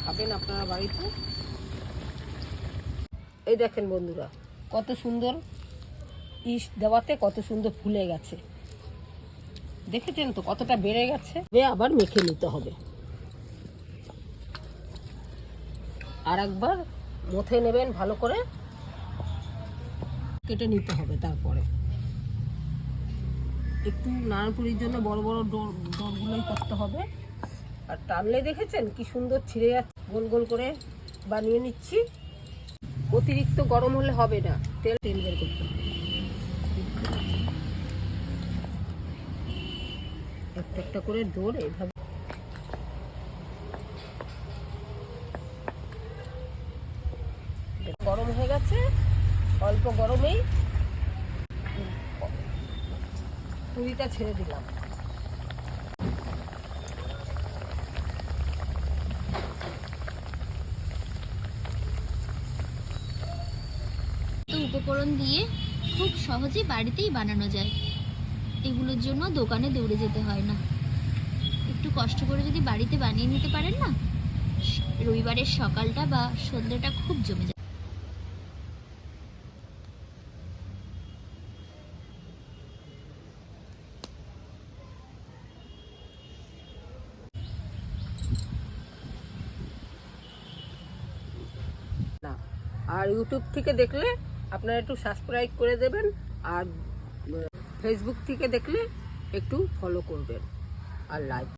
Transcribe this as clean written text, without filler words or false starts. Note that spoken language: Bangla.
খাবেন আপনারা বাড়িতে। এই দেখেন বন্ধুরা, কত সুন্দর ইস্ট দেওয়াতে কত সুন্দর ফুলে গেছে, দেখেছেন তো কতটা বেড়ে গেছে। আবার মেখে নিতে হবে, আর একবার মথে নেবেন ভালো করে, কেটে নিতে হবে। তারপরে একটু নাড়াপুরির জন্য বড় বড় ডোরগুলোই করতে হবে। আর টানলে দেখেছেন কি সুন্দর ছিঁড়ে যাচ্ছে। গোল গোল করে বানিয়ে নিচ্ছি। অতিরিক্ত গরম হলে হবে না, তেল বের করতে হবে। একটা একটা করে ডোর এইভাবে গরম হয়ে গেছে। অল্প গরমেই পুরিটা ছেড়ে দিলাম। উপকরণ দিয়ে খুব সহজেই বাড়িতেই বানানো যায়। এগুলোর জন্য দোকানে দৌড়ে যেতে হয় না। একটু কষ্ট করে যদি বাড়িতে বানিয়ে নিতে পারেন না, রবিবারের সকালটা বা সন্ধ্যাটা খুব জমে যায়। না, আর ইউটিউব থেকে দেখলে আপনারা একটু সাবস্ক্রাইব করে দেবেন, আর ফেসবুক থেকে দেখলে একটু ফলো করবেন আর লাইক।